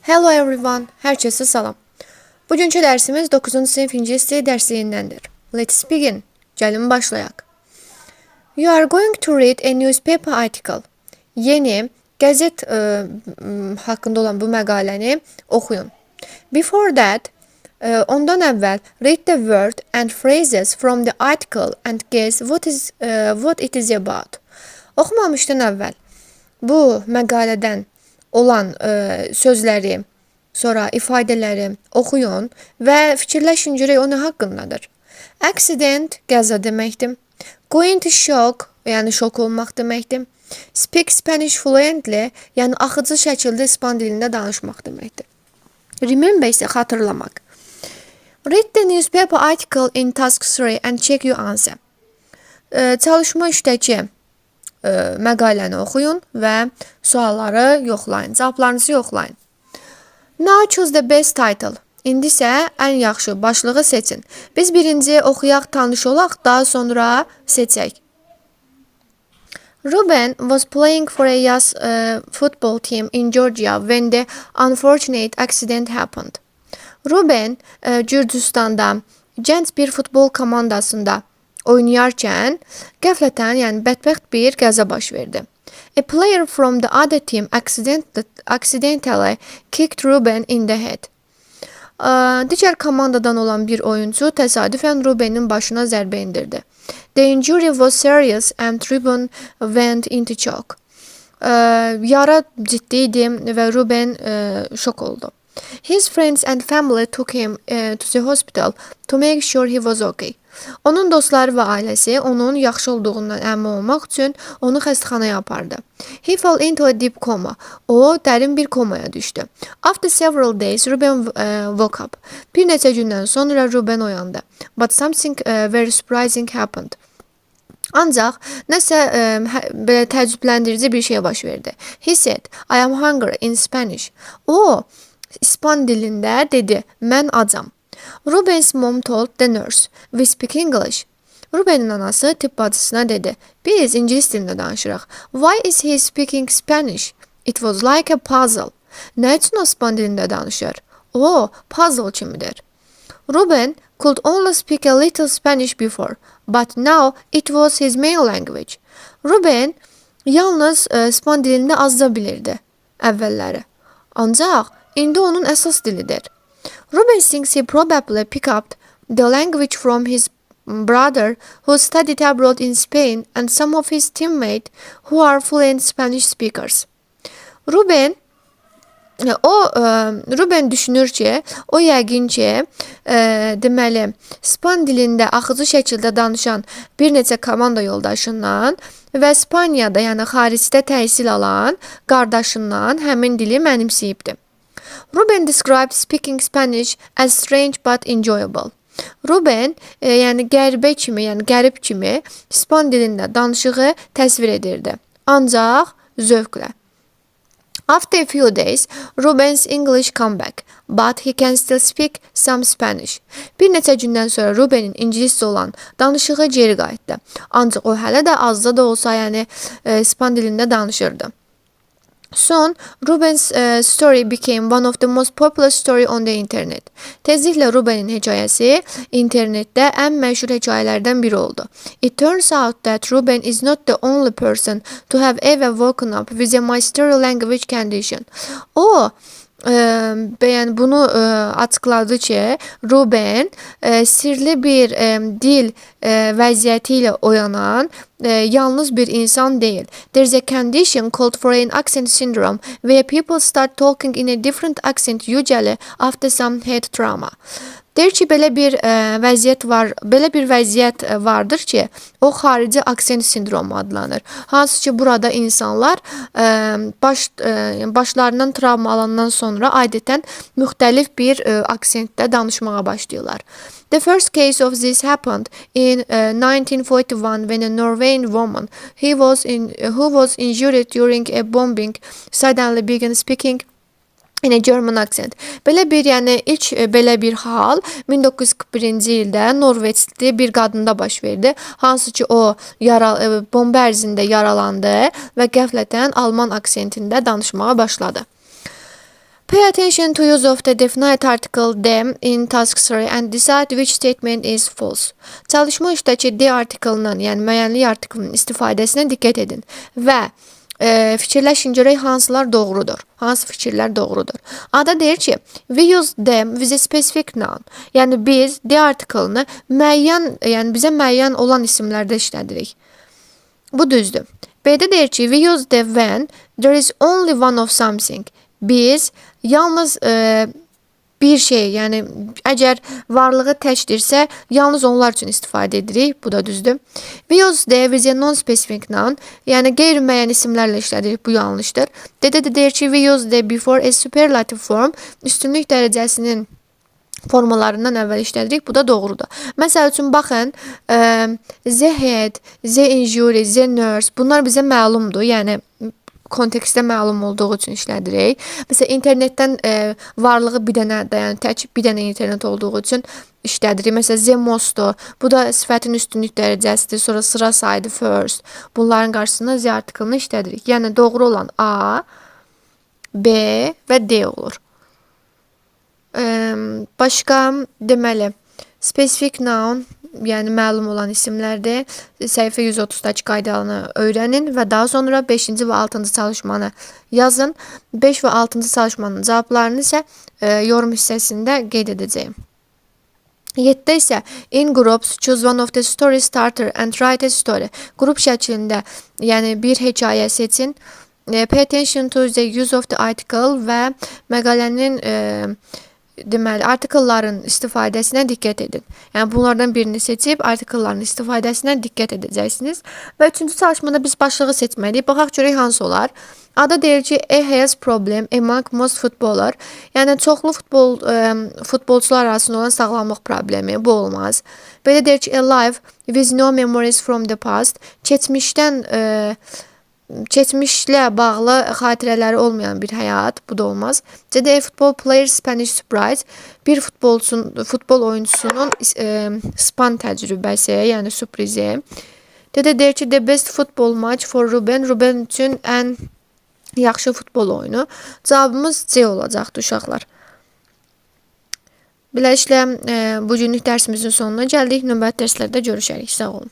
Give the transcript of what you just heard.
Hello everyone, herkese salam. Bugünkü dərsimiz 9-cu sinif ingilis dili dərsliyindəndir. Let's begin. Gəlin başlayaq. You are going to read a newspaper article. Yeni qəzet haqqında olan bu məqaləni oxuyun. Before that, ondan əvvəl read the word and phrases from the article and guess what it is about. Oxumamışdan əvvəl bu məqalədən olan sözləri, sonra ifadələri oxuyun və fikirləşin görək o nə haqqındadır. Accident qəza deməkdir. Going to shock, yəni şok olmaq deməkdir. Speak Spanish fluently, yəni axıcı şəkildə İspan dilində danışmaq deməkdir. Remember isə xatırlamaq. Read the newspaper article in task 3 and check your answer. Çalışma işdəki məqaləni oxuyun və sualları yoxlayın, cavablarınızı yoxlayın. Now choose the best title. İndi isə ən yaxşı başlığı seçin. Biz birinci oxuyaq, tanış olaq, daha sonra seçək. Ruben was playing for a youth football team in Georgia when the unfortunate accident happened. Ruben Gürcüstanda gənc bir futbol komandasında oynayarkən qəflətən, yəni bədbəxt bir qəza baş verdi. A player from the other team accidentally kicked Ruben in the head. Digər komandadan olan bir oyuncu təsadüfən Ruben'in başına zərbə indirdi. The injury was serious and Ruben went into shock. Yara ciddi idi və Ruben şok oldu. His friends and family took him to the hospital to make sure he was okay. Onun dostları və ailəsi onun yaxşı olduğundan əmin olmaq üçün onu xəstəxanaya apardı. He fell into a deep coma. O dərin bir komaya düşdü. After several days, Ruben woke up. Bir neçə gündən sonra Ruben oyandı. But something very surprising happened. Ancaq nəsə belə təəccübləndirici bir şey baş verdi. He said, I am hungry in Spanish. O, İspan dilində dedi, mən acam. Ruben's mom told the nurse, we speak English. Ruben'in anası tibb bacısına dedi, biz İngilis dilində danışırıq. Why is he speaking Spanish? It was like a puzzle. Nə üçün o İspan dilində danışır? O, puzzle kimidir. Ruben could only speak a little Spanish before, but now it was his main language. Ruben yalnız İspan dilində azca bilirdi əvvəlləri. Ancaq indi onun əsas dilidir. Ruben thinks he probably picked up the language from his brother who studied abroad in Spain and some of his teammates who are fluent Spanish speakers. Ruben düşünür ki, o yəqin ki, deməli, İspan dilində axıcı şəkildə danışan bir neçə komanda yoldaşından və İspaniyada, yəni xaricdə təhsil alan qardaşından həmin dili mənimsəyibdir. Ruben described speaking Spanish as strange but enjoyable. Ruben, yəni qəribə kimi, yəni qərib kimi İspan dilində danışığı təsvir edirdi. Ancaq zövqlə. After a few days, Ruben's English come back, but he can still speak some Spanish. Bir neçə gündən sonra Ruben'in İngiliscə olan danışığı geri qayıtdı. Ancaq o hələ də azca da olsa, yəni İspan dilində danışırdı. Soon, Ruben's story became one of the most popular story on the internet. Tezliklə Ruben'in hekayəsi internetdə ən məşhur hekayələrdən biri oldu. It turns out that Ruben is not the only person to have ever woken up with a mystery language condition. O, bunu açıqladı ki, Ruben sirli bir dil vəziyyəti ilə oyanan yalnız bir insan deyil. There's a condition called foreign accent syndrome where people start talking in a different accent usually after some head trauma. Deyir ki, belə bir vəziyyət vardır ki, o xarici aksent sindromu adlanır. Hansı ki, burada insanlar başlarından travmalandan sonra adətən müxtəlif bir aksentdə danışmağa başlayırlar. The first case of this happened in 1941 when a Norwegian woman who was injured during a bombing suddenly began speaking in a German accent. İlk belə bir hal 1941-ci ildə Norveçli bir qadında baş verdi. Hansı ki o bomba ərzində yaralandı və qəflətən Alman aksentində danışmağa başladı. Pay attention to use of the definite article them in task 3 and decide which statement is false. Çalışma işdəki de artiklının, yəni müəyyənlik artiklının istifadəsinə diqqət edin və fikirləşin görək hansılar doğrudur, hansı fikirlər doğrudur. Ada deyir ki, we use them with a specific noun. Yəni biz de artiklını müəyyən, yəni bizə müəyyən olan isimlərdə işlədirik. Bu düzdür. B'de deyir ki, we use them when there is only one of something. Biz yalnız bir şey, yəni əgər varlığı təkdirsə, yalnız onlar üçün istifadə edirik. Bu da düzdür. We use the with a non-specific noun, yəni qeyri-müəyyən isimlərlə işlədirik. Bu yanlışdır. Dede de deyir ki, we use the before a superlative form, üstünlük dərəcəsinin formalarından əvvəl işlədirik. Bu da doğrudur. Məsəl üçün, baxın, the head, the injury, the nurse, bunlar bizə məlumdur. Yəni, kontekstdə məlum olduğu üçün işlədirik. Məsələn, internetdən varlığı bir dənə, yəni tək bir dənə internet olduğu üçün işlədirik. Məsələn, the most-dur. Bu da sifətin üstünlük dərəcəsidir. Sonra sıra saydı first. Bunların qarşısında the artiklını işlədirik. Yəni, doğru olan A, B və D olur. Başqa, deməli, specific noun, yəni məlum olan isimlərdir. Səhifə 130-dakı qaydalarını öyrənin və daha sonra 5-ci və 6-cı çalışmanı yazın. 5 və 6-cı çalışmanın cavablarını isə yorum hissəsində qeyd edəcəyim. 7-də isə in groups choose one of the story starter and write a story. Qrup şəklində, yəni bir hekayə seçin. Pay attention to the use of the article və məqalənin deməli, artikelların istifadəsinə diqqət edin. Yəni, bunlardan birini seçib, artikelların istifadəsinə diqqət edəcəksiniz. Və 3-cü çalışmada biz başlığı seçməliyik. Baxaq görək hansı olar. Ada deyir ki, a has problem among most footballer. Yəni, çoxlu futbolçular arasında olan sağlamlıq problemi. Bu olmaz. Belə deyir ki, a life with no memories from the past. Keçmişlə bağlı xatirələri olmayan bir həyat, bu da olmaz. C.D. Football player Spanish surprise, bir futbol oyuncusunun span təcrübəsi, yəni sürprizi. D.D. deyir ki, the best football match for Ruben, Ruben üçün ən yaxşı futbol oyunu. Cavabımız C olacaqdır, uşaqlar. Beləliklə, bugünlük dərsimizin sonuna gəldik. Növbəti dərslərdə görüşərik. Sağ olun.